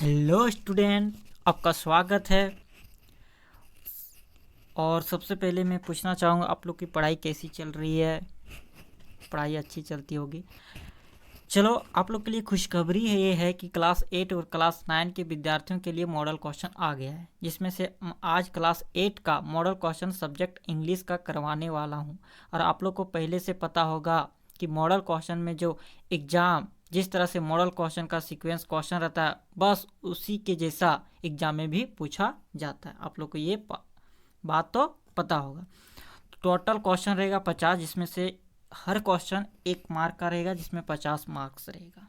Hello student, आपका स्वागत है। और सबसे पहले मैं पूछना चाहूँगा आप लोग की पढ़ाई कैसी चल रही है। पढ़ाई अच्छी चलती होगी। चलो, आप लोग के लिए खुशखबरी है ये है कि क्लास 8 और क्लास 9 के विद्यार्थियों के लिए मॉडल क्वेश्चन आ गया है, जिसमें से आज क्लास 8 का मॉडल क्वेश्चन सब्जेक्ट इंग्लिश का करवाने वाला हूँ। और आप लोग को पहले से पता होगा कि मॉडल क्वेश्चन में जो एग्ज़ाम जिस तरह से मॉडल क्वेश्चन का सीक्वेंस क्वेश्चन रहता है, बस उसी के जैसा एग्जाम में भी पूछा जाता है। आप लोग को ये बात तो पता होगा। टोटल क्वेश्चन रहेगा 50, जिसमें से हर क्वेश्चन 1 मार्क का रहेगा, जिसमें 50 मार्क्स रहेगा।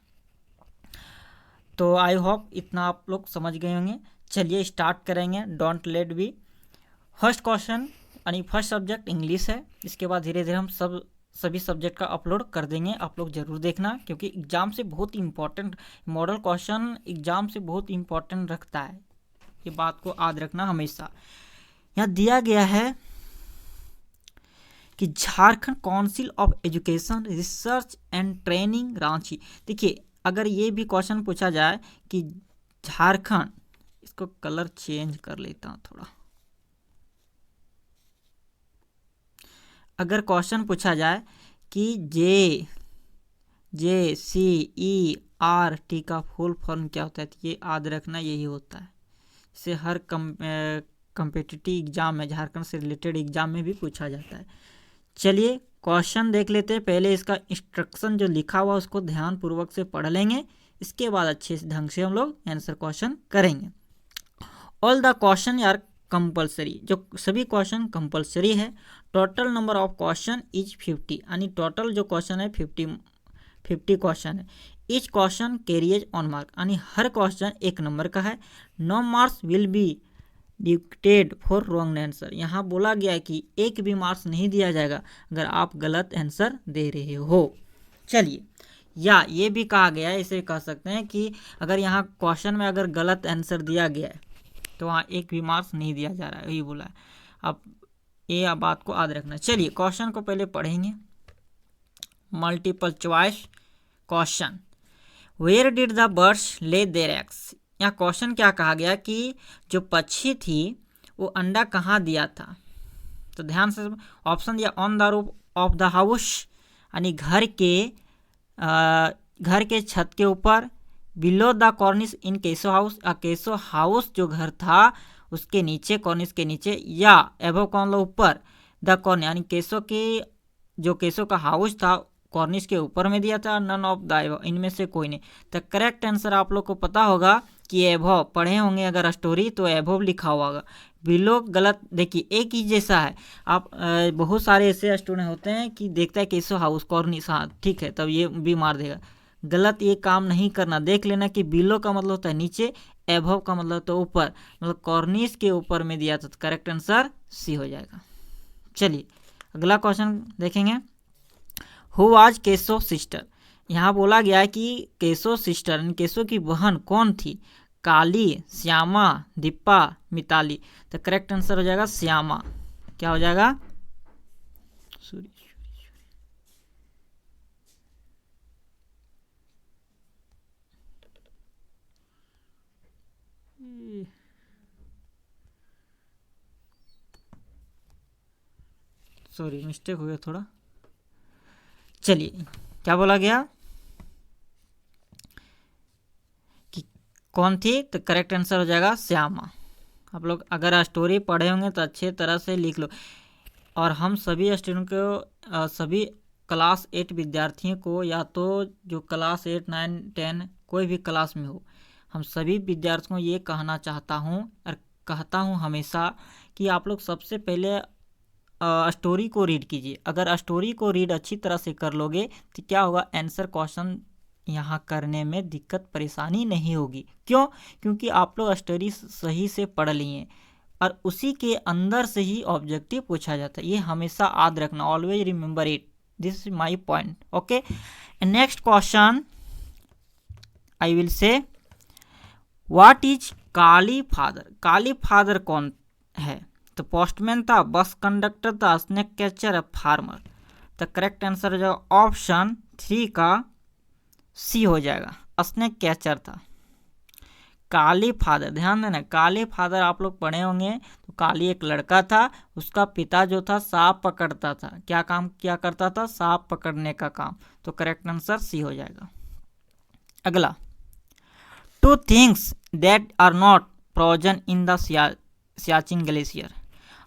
तो आई होप इतना आप लोग समझ गए होंगे। चलिए स्टार्ट करेंगे। Don't late be. First question यानी फर्स्ट सब्जेक्ट इंग्लिश है। इसके बाद धीरे धीरे हम सभी सब्जेक्ट का अपलोड कर देंगे। आप लोग जरूर देखना, क्योंकि एग्जाम से बहुत इंपॉर्टेंट मॉडल क्वेश्चन एग्जाम से बहुत इंपॉर्टेंट रखता है। ये बात को याद रखना हमेशा। यहाँ दिया गया है कि Jharkhand council of education research and training Ranchi. देखिए, अगर ये भी क्वेश्चन पूछा जाए कि झारखंड, इसको कलर चेंज कर लेता हूँ थोड़ा। अगर क्वेश्चन पूछा जाए कि JCERT का फुल फॉर्म क्या होता है, तो ये याद रखना यही होता है। इसे हर कम्पिटिटिव एग्जाम में, झारखंड से रिलेटेड एग्जाम में भी पूछा जाता है। चलिए क्वेश्चन देख लेते हैं। पहले इसका इंस्ट्रक्शन जो लिखा हुआ उसको ध्यान पूर्वक से पढ़ लेंगे। इसके बाद अच्छे ढंग से हम लोग आंसर क्वेश्चन करेंगे। All the question are compulsory, जो सभी क्वेश्चन कंपलसरी है। Total number of question is 50, यानी टोटल जो क्वेश्चन है 50 क्वेश्चन है। Each question carries one mark, यानी हर क्वेश्चन 1 नंबर का है। No marks will be deducted for wrong answer. यहाँ बोला गया है कि 1 भी मार्क्स नहीं दिया जाएगा अगर आप गलत आंसर दे रहे हो। चलिए, या ये भी कहा गया है, इसे कह सकते हैं कि अगर यहाँ क्वेश्चन में अगर गलत आंसर दिया गया है तो वहाँ 1 भी मार्क्स नहीं दिया जा रहा है, यही बोला है। अब ये बात को याद रखना। चलिए क्वेश्चन को पहले पढ़ेंगे। Multiple choice question. Where did the birds lay their eggs. यहाँ क्वेश्चन क्या कहा गया कि जो पक्षी थी वो अंडा कहाँ दिया था। तो ध्यान से ऑप्शन दिया, on the roof of the house, यानी घर के छत के ऊपर। बिलो द कॉर्निस इन केसो हाउस, केसो हाउस जो घर था उसके नीचे, कॉर्निस के नीचे। या एबव कौन लो ऊपर, द कॉर्न, यानी केसो का हाउस था कॉर्निस के ऊपर में दिया था। नन ऑफ द एबव, इनमें से कोई नहीं। तो करेक्ट आंसर आप लोग को पता होगा कि एबव पढ़े होंगे अगर स्टोरी, तो एबव लिखा हुआ होगा। बिलो गलत। देखिए एक ही जैसा है। आप बहुत सारे ऐसे स्टूडेंट होते हैं कि देखता है केसो हाउस कॉर्निस, हाँ ठीक है, तब ये भी मार देगा। गलत ये काम नहीं करना। देख लेना कि बिलो का मतलब होता है नीचे, एबव का मतलब तो ऊपर, मतलब कॉर्निस के ऊपर में दिया था। तो करेक्ट आंसर सी हो जाएगा। चलिए अगला क्वेश्चन देखेंगे। हु वाज केसो सिस्टर। यहाँ बोला गया है कि केसो सिस्टर, केसो की बहन कौन थी। काली, श्यामा, दीपा, मिताली। तो करेक्ट आंसर हो जाएगा श्यामा। क्या हो जाएगा, सॉरी मिस्टेक हो गया थोड़ा। चलिए क्या बोला गया कि कौन थी, तो करेक्ट आंसर हो जाएगा श्यामा। आप लोग अगर स्टोरी पढ़े होंगे तो अच्छे तरह से लिख लो। और हम सभी स्टूडेंट को, सभी क्लास 8 विद्यार्थियों को, या तो जो क्लास 8, 9, 10 कोई भी क्लास में हो, हम सभी विद्यार्थियों को ये कहना चाहता हूँ और कहता हूँ हमेशा कि आप लोग सबसे पहले स्टोरी को रीड कीजिए। अगर स्टोरी को रीड अच्छी तरह से कर लोगे तो क्या होगा, आंसर क्वेश्चन यहाँ करने में दिक्कत परेशानी नहीं होगी। क्यों? क्योंकि आप लोग स्टोरी सही से पढ़ लिए और उसी के अंदर से ही ऑब्जेक्टिव पूछा जाता है। ये हमेशा याद रखना, always remember it, this is my point. Okay, next question I will say, what is Kali father. Kali father कौन है। तो पोस्टमैन था, बस कंडक्टर था, स्नेक कैचर, फार्मर। तो करेक्ट आंसर हो जाएगा ऑप्शन 3 का सी हो जाएगा, स्नेक कैचर था। काली फादर, ध्यान देना, काली फादर आप लोग पढ़े होंगे। तो काली एक लड़का था, उसका पिता जो था सांप पकड़ता था। क्या काम किया करता था? सांप पकड़ने का काम। तो करेक्ट आंसर सी हो जाएगा। अगला, two things that are not frozen in the Siachen glacier,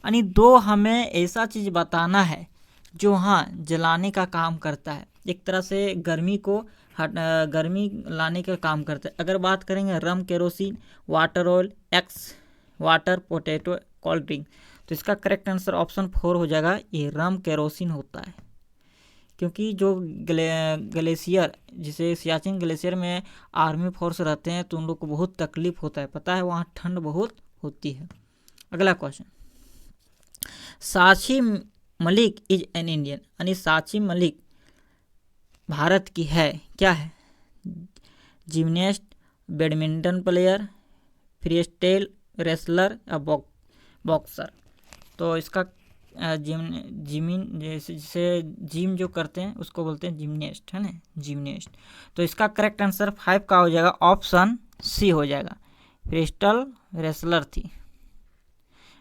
यानी दो हमें ऐसा चीज बताना है जो हाँ जलाने का काम करता है, एक तरह से गर्मी को गर्मी लाने का काम करता है। अगर बात करेंगे rum, kerosene, water oil, x water, potato, cold drink, तो इसका करेक्ट आंसर ऑप्शन 4 हो जाएगा। ये रम केरोसिन होता है, क्योंकि जो ग्लेशियर, जिसे सियाचिन ग्लेशियर में आर्मी फोर्स रहते हैं तो उन लोग को बहुत तकलीफ होता है, पता है, वहाँ ठंड बहुत होती है। अगला question, Sakshi Malik is an Indian, यानी साक्षी मलिक भारत की है, क्या है? Gymnast, badminton player, freestyle wrestler या बॉक्सर। तो इसका जिसे जिम जो करते हैं उसको बोलते हैं जिम्नास्ट, है ना, जिम्नास्ट। तो इसका करेक्ट आंसर 5 का हो जाएगा, ऑप्शन सी हो जाएगा, फ्रीस्टाइल रेसलर थी।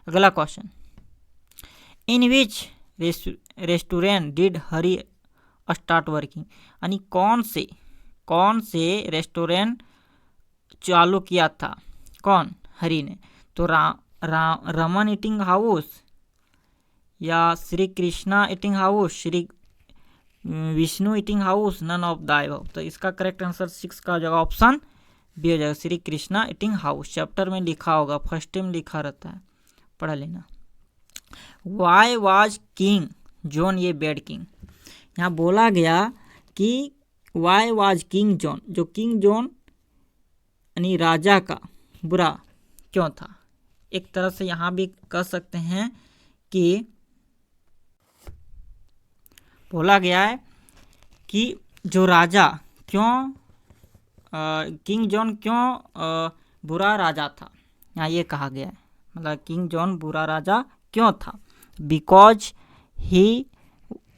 अगला question, in which restaurant did Hari start working, यानी कौन से रेस्टोरेंट चालू किया था कौन? हरी ने। तो रमन ईटिंग हाउस या Shri Krishna eating house, Shri Vishnu eating house, none of the above. तो इसका करेक्ट आंसर 6 का हो जाएगा, ऑप्शन बी हो जाएगा, Shri Krishna eating house. Chapter में लिखा होगा, फर्स्ट टाइम लिखा रहता है, पढ़ लेना। वाई वाज किंग जॉन ये बैड किंग, यहाँ बोला गया कि वाई वाज किंग जॉन, जो किंग जॉन यानी राजा का बुरा क्यों था। एक तरह से यहाँ भी कह सकते हैं कि बोला गया है कि जो राजा क्यों किंग जॉन क्यों बुरा राजा था, यहाँ ये कहा गया है, मतलब किंग जॉन बुरा राजा क्यों था। Because he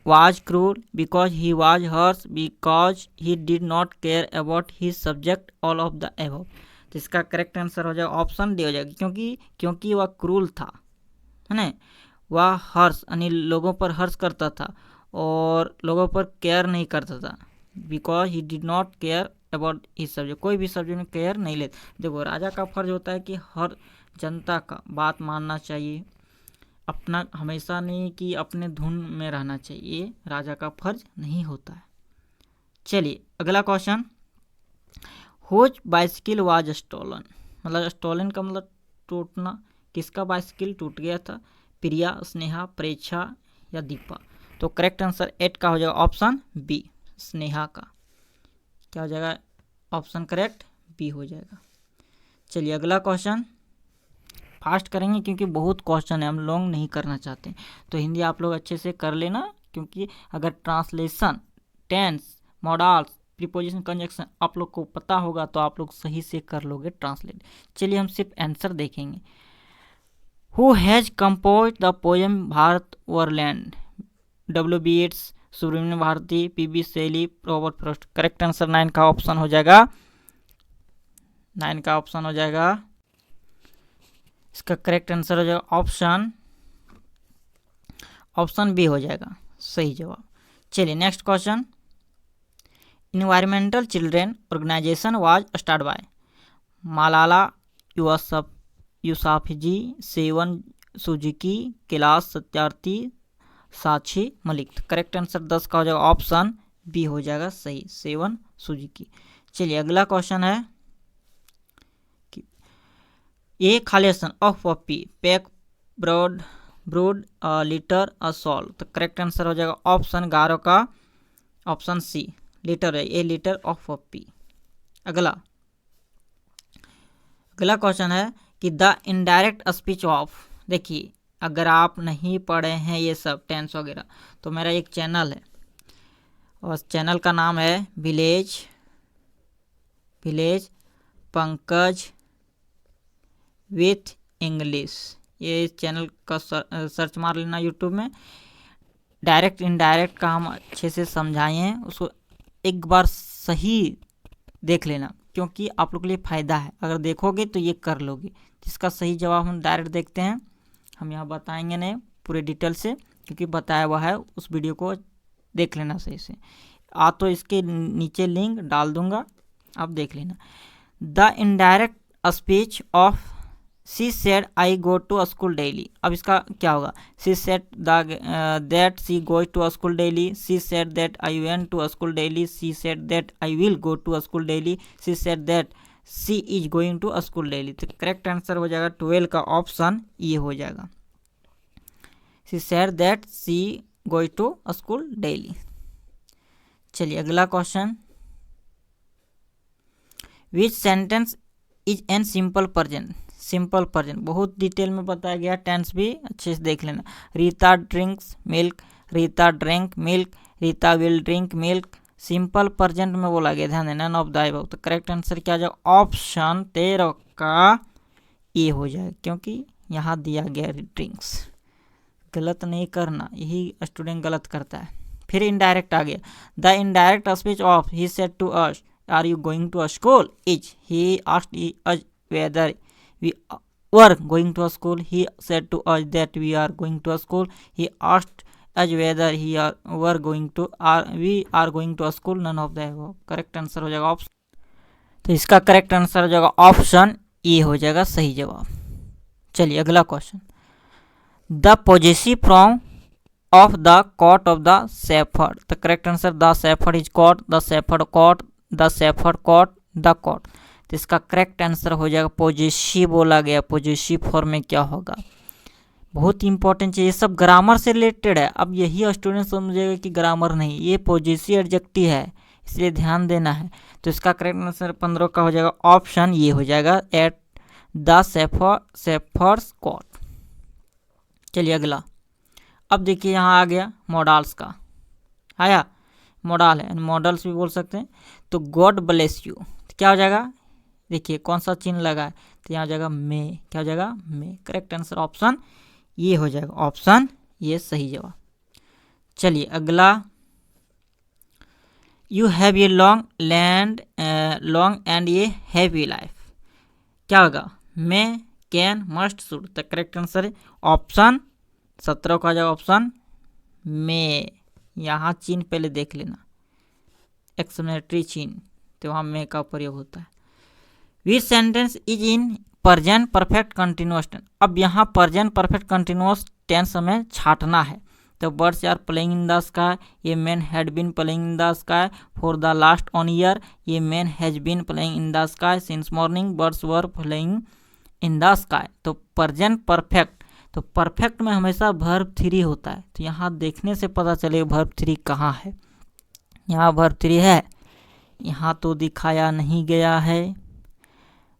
was cruel, because he was harsh, because he did not care about his subject, all of the above। तो इसका करेक्ट आंसर हो जाएगा, ऑप्शन डी हो जाएगा, क्योंकि वह क्रूल था, है ना, वह हर्ष यानी लोगों पर हर्ष करता था और लोगों पर केयर नहीं करता था। Because he did not care about his subject, कोई भी सब्जेक्ट में केयर नहीं लेते। देखो, राजा का फर्ज होता है कि हर जनता का बात मानना चाहिए, अपना हमेशा नहीं कि अपने धुन में रहना चाहिए, राजा का फर्ज नहीं होता है। चलिए अगला question, whose bicycle was stolen, मतलब स्टोलन का मतलब टूटना, किसका बाइसिकल टूट गया था? प्रिया, स्नेहा, प्रेक्षा या दीपा। तो करेक्ट आंसर 8 का हो जाएगा, ऑप्शन बी, स्नेहा का। क्या हो जाएगा? ऑप्शन करेक्ट बी हो जाएगा। चलिए अगला क्वेश्चन, फास्ट करेंगे क्योंकि बहुत क्वेश्चन है, हम लॉन्ग नहीं करना चाहते। तो हिंदी आप लोग अच्छे से कर लेना, क्योंकि अगर translation, tense, modals, preposition, conjunction आप लोग को पता होगा तो आप लोग सही से कर लोगे ट्रांसलेट। चलिए हम सिर्फ आंसर देखेंगे। Who has compose the poem Bharat over land? W.B. Yeats, Subramaniam Bharati, P.B. Shelley, Robert Frost. Correct answer 9 का ऑप्शन हो जाएगा, 9 का ऑप्शन हो जाएगा। इसका करेक्ट आंसर हो जाएगा ऑप्शन बी हो जाएगा सही जवाब। चलिए next question, environmental children organisation was start by Malala Yousafzai, Severn Suzuki, Kailash Satyarthi, Sakshi Malik. Correct answer 10 का हो जाएगा, ऑप्शन बी हो जाएगा सही, सेवन सुजुकी। चलिए अगला क्वेश्चन है, ए खालेसन of puppy pack brood litter a सॉल। तो करेक्ट आंसर हो जाएगा ऑप्शन 11 का, ऑप्शन सी, लीटर है, ए लीटर ऑफ पपी। अगला क्वेश्चन है कि द इनडायरेक्ट स्पीच ऑफ, देखिए अगर आप नहीं पढ़े हैं ये सब टेंस वगैरह, तो मेरा एक चैनल है और चैनल का नाम है विलेज पंकज विथ इंग्लिश। ये चैनल का सर्च मार लेना यूट्यूब में। डायरेक्ट इनडायरेक्ट का हम अच्छे से समझाए हैं, उसको एक बार सही देख लेना, क्योंकि आप लोग के लिए फ़ायदा है, अगर देखोगे तो ये कर लोगे। इसका सही जवाब हम डायरेक्ट देखते हैं, हम यहाँ बताएंगे नहीं पूरे डिटेल से, क्योंकि बताया हुआ है, उस वीडियो को देख लेना सही से। तो इसके नीचे लिंक डाल दूंगा, आप देख लेना। The indirect speech of she said I go to school daily. अब इसका क्या होगा? She said that she goes to school daily, she said that I went to school daily, she said that I will go to school daily, she said that she is going to school daily. तो correct answer हो जाएगा 12 का option ये हो जाएगा, she said that she goes to school daily. चलिए अगला question, which sentence is N simple present. Simple present बहुत डिटेल में बताया गया, टेंस भी अच्छे से देख लेना। Rita drinks milk, Rita drink milk, Rita will drink milk. Simple present में बोला गया, ध्यान देना, नन ऑफ द अबव। तो करेक्ट आंसर क्या जाएगा? ऑप्शन 13 का ए हो जाएगा, क्योंकि यहाँ दिया गया ड्रिंक्स। गलत नहीं करना, यही स्टूडेंट गलत करता है। फिर इनडायरेक्ट आ गया, the indirect speech of he said to us are you going to school is, he asked us whether we were going to school, he said to us that we are going to school, he asked us whether were going to we are going to school, none of the above। Correct answer हो जाएगा option, तो इसका correct answer हो जाएगा option A हो जाएगा सही जवाब। चलिए अगला question, the possessive form of the cot of the shepherd. The correct answer the shepherd is cot, the shepherd cot, the shepherd cot, the cot. तो इसका करेक्ट आंसर हो जाएगा पॉजेसिव बोला गया। पॉजेसिव फॉर्म में क्या होगा? बहुत इंपॉर्टेंट चीज़, ये सब ग्रामर से रिलेटेड है। अब यही स्टूडेंट समझेगा कि ग्रामर नहीं, ये पॉजेसिव एडजेक्टिव है, इसलिए ध्यान देना है। तो इसका करेक्ट आंसर 15 का हो जाएगा ऑप्शन ये हो जाएगा, एट द शेफर्ड्स कॉट। चलिए अगला, अब देखिए यहाँ आ गया मॉडल्स का, आया मॉडल है, मॉडल्स भी बोल सकते हैं। तो गॉड ब्लेस यू, तो क्या हो जाएगा? देखिए कौन सा चिन्ह लगा है, तो यहाँ हो जाएगा मे, क्या हो जाएगा? मे। करेक्ट आंसर ऑप्शन ये हो जाएगा, ऑप्शन ये सही जवाब। चलिए अगला, you have a long and a heavy life. क्या होगा? मे, कैन, मस्ट, शुड। तो करेक्ट आंसर है ऑप्शन 17 का हो जाएगा ऑप्शन मे। यहाँ चिन्ह पहले देख लेना, एक्सक्लेमेटरी चिन्ह, तो वहाँ मे का प्रयोग होता है। Which sentence is in present perfect continuous tense. अब यहाँ प्रेजेंट परफेक्ट कंटिन्यूअस टेंस हमें छाटना है। तो birds are playing in the sky, ये man had been playing in the sky for the last 1 year, ये man has been playing in the sky since morning, birds were playing in the sky. तो present perfect, तो perfect में हमेशा verb 3 होता है। तो यहाँ देखने से पता चलेगा वर्ब 3 कहाँ है। यहाँ वर्ब 3 है, यहाँ तो दिखाया नहीं गया है।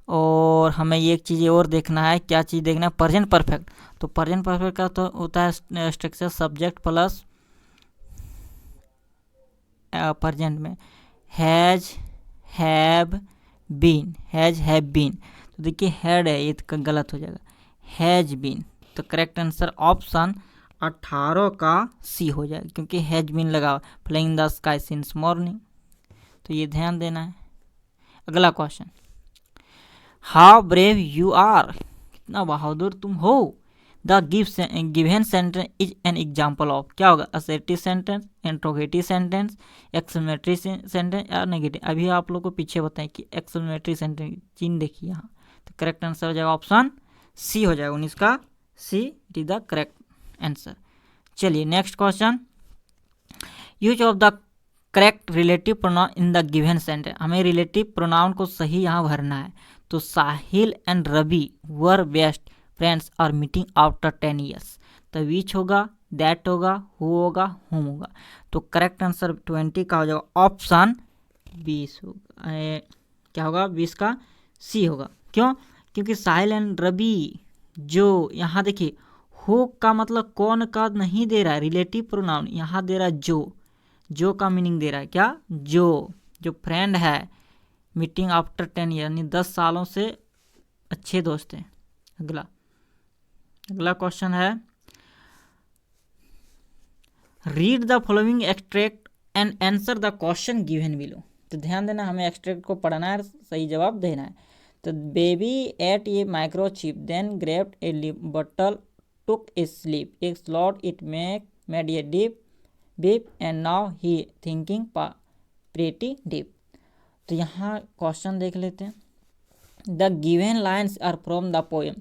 और हमें एक चीज़ और देखना है, क्या चीज़ देखना है? Present perfect. तो प्रेजेंट परफेक्ट का तो होता है स्ट्रक्चर सब्जेक्ट प्लस प्रेजेंट में has, have, been, has, have been. तो देखिए हैड है, ये तो गलत हो जाएगा, हैज बीन। तो करेक्ट आंसर ऑप्शन 18 का सी हो जाएगा, क्योंकि हैज बीन लगा हुआ, playing the sky since morning. तो ये ध्यान देना है। अगला question, how brave you are, कितना बहादुर तुम हो। The given sentence is an example of, क्या होगा? Assertive sentence, interrogative sentence, exclamatory sentence या नेगेटिव। अभी आप लोग को पीछे बताएं कि एक्सक्लेमेटरी सेंटेंस चिन्ह देखिए यहाँ। तो करेक्ट आंसर हो जाएगा ऑप्शन सी हो जाएगा, 19 का C it is the correct answer. चलिए next question, use of the correct relative pronoun in the given sentence. हमें रिलेटिव प्रोनाउन को सही यहाँ भरना है। तो Sahil and Ravi were best friends are meeting after 10 years। तो विच होगा, दैट होगा, हु होगा, हुम होगा। तो करेक्ट आंसर 20 का हो जाएगा ऑप्शन 20 होगा, क्या होगा? 20 का सी होगा। क्यों? क्योंकि साहिल एंड रवि, जो यहाँ देखिए हु का मतलब कौन का नहीं दे रहा है, रिलेटिव प्रोनाउन यहाँ दे रहा है जो का मीनिंग दे रहा है, क्या? जो फ्रेंड है, मीटिंग आफ्टर 10 years यानी 10 सालों से अच्छे दोस्त हैं। अगला क्वेश्चन है, read the following extract and answer the question given below. तो ध्यान देना, हमें एक्सट्रैक्ट को पढ़ना है, सही जवाब देना है। तो baby ate a microchip then grabbed a bottle took a sleep a slot it made a deep beep and now he thinking pretty deep. तो यहाँ क्वेश्चन देख लेते हैं। The given lines are from the poem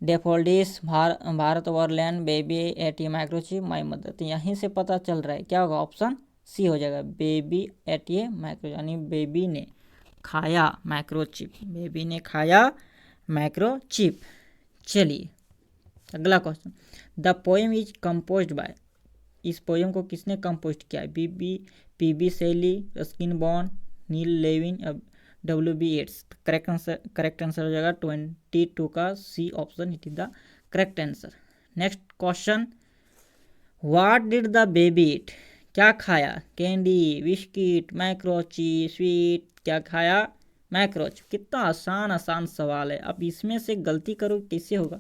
daffodils भारतवर्लैंड baby ate a microchip my mother. तो यहीं से पता चल रहा है क्या होगा, ऑप्शन सी हो जाएगा, बेबी एट ए माइक्रोचिप, यानी बेबी ने खाया माइक्रोचिप, बेबी ने खाया माइक्रोचिप। चलिए अगला question. The poem is composed by, इस पोएम को किसने कंपोज किया है, P B Shelley, Ruskin Bond, Neal Levin, WB Yeats. Correct answer हो जाएगा 22 का C option, it is the correct answer. Next question, what did the baby eat, क्या खाया, कैंडी, बिस्किट, माइक्रोचिप, स्वीट, क्या खाया, माइक्रोचिप। कितना आसान सवाल है। अब इसमें से गलती करो कैसे होगा।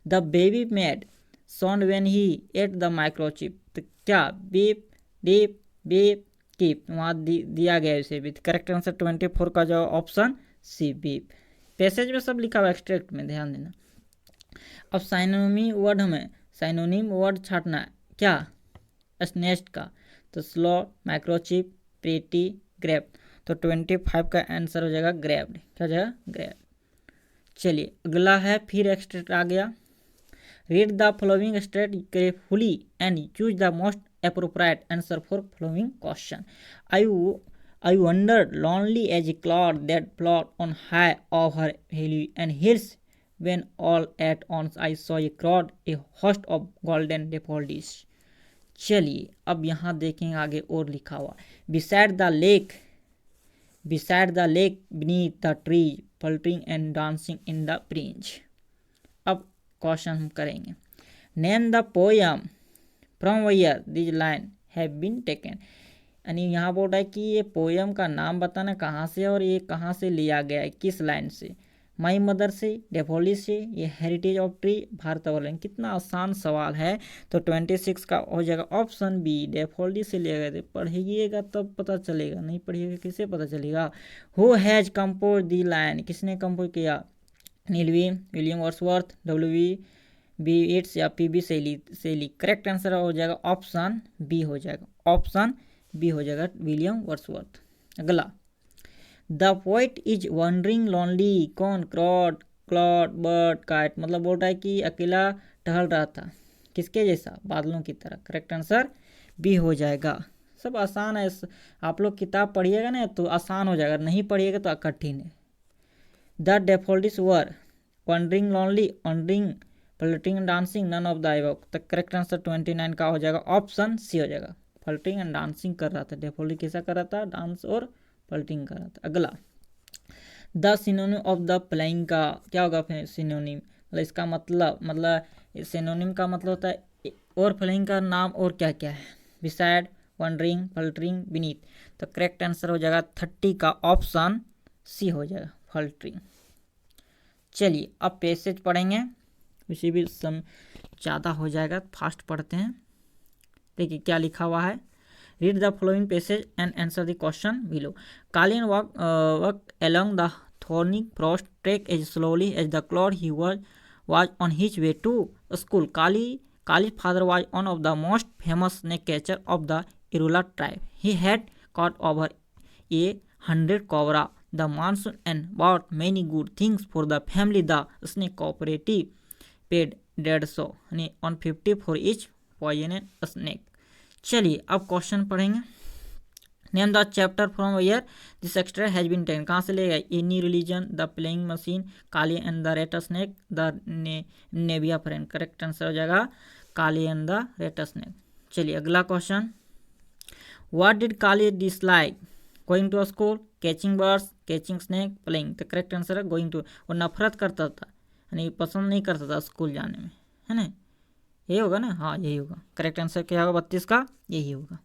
The baby made sound when he at the microchip, तो क्या बीप डीप बीप कीप, वहाँ दिया गया है उसे भी। करेक्ट आंसर 24 का जो ऑप्शन सी बीप। पैसेज में सब लिखा हुआ, एक्सट्रैक्ट में ध्यान देना। अब साइनोनिम वर्ड छाटना है, क्या, स्नेस्ट का, तो स्लो, माइक्रोचिप, प्रेटी, ग्रेप। तो 25 का आंसर हो जाएगा ग्रेप्ड, क्या हो जाएगा, ग्रेप्ड। चलिए अगला है, फिर एक्सट्रैक्ट आ गया। Read the following extract carefully and choose the most appropriate answer for following question. I wandered lonely as a cloud that float on high over valley and hills, when all at once I saw a crowd, a host of golden daffodils. चलिए अब यहाँ देखेंगे आगे और लिखा हुआ, beside the lake beneath the tree fluttering and dancing in the breeze. अब question हम करेंगे, name the poem from where this line have been taken. यानी यहाँ बोल रहा है कि ये पोएम का नाम बताना कहाँ से और ये कहाँ से लिया गया है, किस लाइन से, माई मदर से, डेफोडिल्स से, ये हेरिटेज ऑफ ट्री, भारतवर्लैंड। कितना आसान सवाल है। तो 26 का हो जाएगा ऑप्शन बी, डेफोडिल्स से लिया गया। पढ़िएगा तब पता चलेगा, नहीं पढ़िएगा कैसे पता चलेगा। Who has compose the line, किसने कंपोज किया, विलियम वर्ड्सवर्थ, WB येट्स या PB शैली। करेक्ट आंसर हो जाएगा ऑप्शन बी हो जाएगा, ऑप्शन बी हो जाएगा, विलियम वर्ड्सवर्थ। अगला, the poet is wondering lonely, कौन, क्लॉड, बर्ड, काइट। मतलब बोल रहा है कि अकेला टहल रहा था, किसके जैसा, बादलों की तरह। करेक्ट आंसर बी हो जाएगा। सब आसान है, आप लोग किताब पढ़िएगा ना तो आसान हो जाएगा, नहीं पढ़िएगा तो कठिन है। The daffodils were wandering lonely, wandering, fluttering and dancing, none of the above. तो करेक्ट आंसर 29 का हो जाएगा, ऑप्शन सी हो जाएगा, फ्लटिंग एंड डांसिंग कर रहा था। डेफोडिल कैसा कर रहा था, डांस और फ्लटिंग कर रहा था। अगला, the synonym of the flying का क्या होगा, सिनोनिम मतलब इसका मतलब सिनोनिम का मतलब होता है और फ्लाइंग का नाम और क्या क्या है, बिसाइड, वंडरिंग, फ्लटरिंग, बीनीथ। तो करेक्ट आंसर हो जाएगा 30 का ऑप्शन सी हो जाएगा, फ्लटरिंग। चलिए अब पैसेज पढ़ेंगे, उसी भी ज़्यादा हो जाएगा, फास्ट पढ़ते हैं। देखिए क्या लिखा हुआ है, read the following passage and answer the question below. कालिन walk along the thorny frost track as slowly as the cloud he was on his way to school. Kali's father was one of the most famous snake catcher of the Irula tribe. He had caught over 100 cobra the monsoon and bought many good things for the family. The snake cooperative paid $150 150 for each poisonous snake. चलिए अब question पढ़ेंगे। Name the chapter from where this extract has been taken, कहाँ से लेगा, any religion, the playing machine, Kali and the rat snake, the नेविया friend. Correct answer हो जाएगा Kali and the rat snake. चलिए अगला question, what did Kali dislike, going to school, catching birds, catching snake, playing. तो correct answer है going to. वो नफरत करता था, यानी पसंद नहीं करता था स्कूल जाने में, है ना, यही होगा ना, हाँ यही होगा। करेक्ट आंसर क्या होगा 32 का, यही होगा।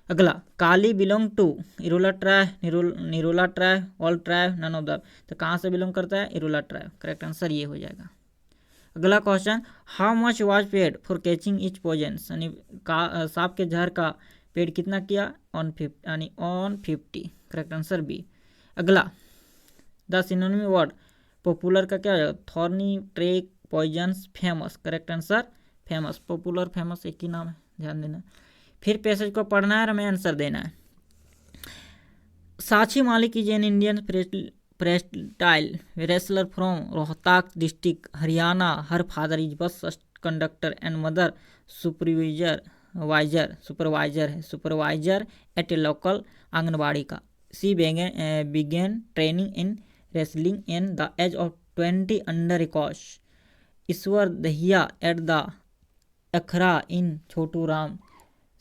अगला, Kali belong to Irula tribe, Nirula tribe, all tribe, none of the. तो कहाँ से बिलोंग करता है, इरुला ट्राइब। करेक्ट आंसर ये हो जाएगा। अगला question, how much was paid for catching each poison, यानी सांप के जहर का पेड कितना किया, ऑन 50, यानी ऑन 50, करेक्ट आंसर बी। अगला, द सिनोनिम वर्ड पॉपुलर का क्या हो जाएगा, thorny, track, poisonous, famous, correct answer famous. Popular famous एक ही नाम है, ध्यान देना। फिर पैसेज को पढ़ना है और हमें आंसर देना है। Sakshi Malik is an Indian freestyle wrestler from Rohtak district Haryana. Her father is bus conductor and mother supervisor at a local anganwadi का। She began training in wrestling in the age of 20 under a coach Ishwar Dahiya at the akhara in Chhotu Ram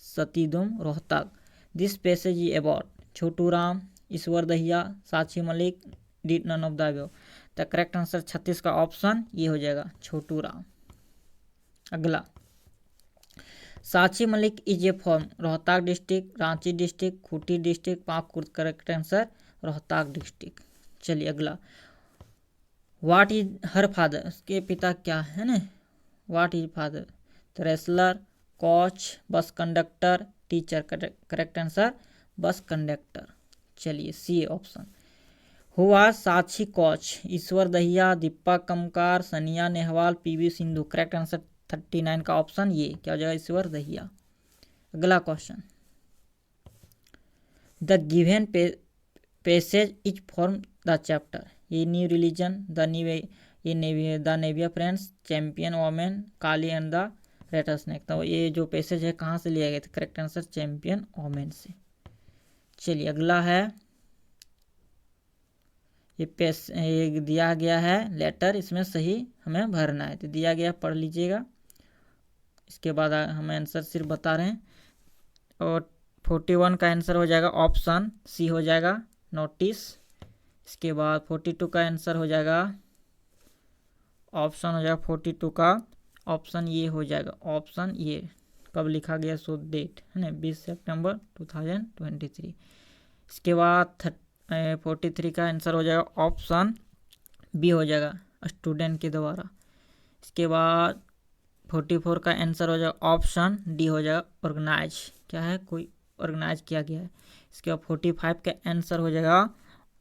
stadium Rohtak. This passage is about Chhotu Ram, Ishwar Dahiya, Sakshi Malik, did none of the above। The correct answer 36 का option ये हो जाएगा, छोटू राम। अगला, Sakshi Malik is a form Rohtak district, Ranchi district, Khunti district, Pakur, correct answer Rohtak district. चलिए अगला, what is her father, उसके पिता क्या है ना, what is father, wrestler, coach, बस कंडक्टर, टीचर, करेक्ट आंसर बस कंडक्टर। चलिए C option. Who are Sakshi coach, Ishwar Dahiya, Deepak Kamkar, Saina Nehwal, P V Sindhu, correct answer 39 का ऑप्शन ये क्या हो जाएगा, ईश्वर दहिया। अगला question, the given passage is form the chapter. ये न्यू रिलीजन, द नेविया friends, champion women, Kali and the rat snake. तो ये जो पैसेज है कहाँ से लिया गया था, करेक्ट आंसर चैंपियन वोमेन से। चलिए अगला है, ये दिया गया है लेटर, इसमें सही हमें भरना है, तो दिया गया पढ़ लीजिएगा। इसके बाद हम आंसर सिर्फ बता रहे हैं। और 41 का आंसर हो जाएगा ऑप्शन सी हो जाएगा, नोटिस। इसके बाद 42 का आंसर हो जाएगा, ऑप्शन हो जाएगा 42 का ऑप्शन ये हो जाएगा, ऑप्शन ये कब लिखा गया, सो डेट है ना, 20 सितंबर 2023। इसके बाद 43 का आंसर हो जाएगा, ऑप्शन बी हो जाएगा, स्टूडेंट के द्वारा। इसके बाद 44 का आंसर हो जाएगा, ऑप्शन डी हो जाएगा, ऑर्गेनाइज, क्या है कोई ऑर्गेनाइज किया गया है। इसके बाद 45 का आंसर हो जाएगा,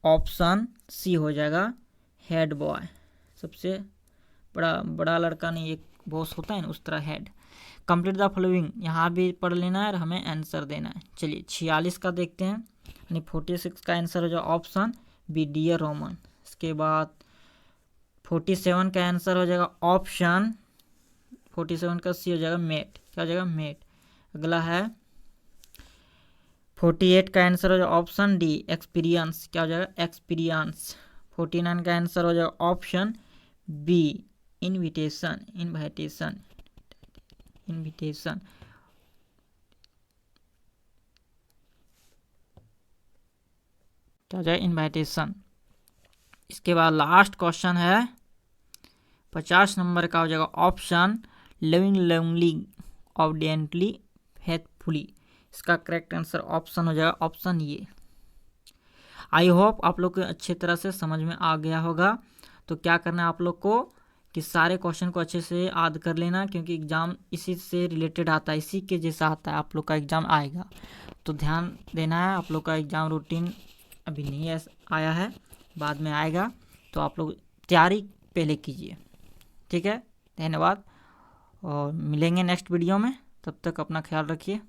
ऑप्शन सी हो जाएगा, हेड बॉय, सबसे बड़ा लड़का नहीं, एक बॉस होता है ना, उस तरह हेड। कंप्लीट द फॉलोइंग, यहाँ भी पढ़ लेना है और हमें आंसर देना है। चलिए 46 का देखते हैं, यानी 46 का आंसर हो जाएगा, ऑप्शन बी, डियर रोमन। इसके बाद 47 का आंसर हो जाएगा, ऑप्शन 47 का सी हो जाएगा, मेट, क्या हो जाएगा, मेट। अगला है 48 का आंसर हो जाएगा, ऑप्शन डी, एक्सपीरियंस, क्या हो जाएगा, एक्सपीरियंस। 49 का आंसर हो जाएगा, option B, invitation, invitation, invitation. क्या हो जाएगा, इनविटेशन। इसके बाद लास्ट क्वेश्चन है 50 नंबर का हो जाएगा, ऑप्शन लिविंग लवली ऑब्डिएंटली फेथफुली। इसका करेक्ट आंसर ऑप्शन हो जाएगा, ऑप्शन ये। आई होप आप लोग को अच्छे तरह से समझ में आ गया होगा। तो क्या करना है आप लोग को कि सारे क्वेश्चन को अच्छे से याद कर लेना, क्योंकि एग्ज़ाम इसी से रिलेटेड आता है, इसी के जैसा आता है, आप लोग का एग्ज़ाम आएगा। तो ध्यान देना है, आप लोग का एग्ज़ाम रूटीन अभी नहीं आया है, बाद में आएगा, तो आप लोग तैयारी पहले कीजिए। ठीक है, धन्यवाद और मिलेंगे नेक्स्ट वीडियो में, तब तक अपना ख्याल रखिए।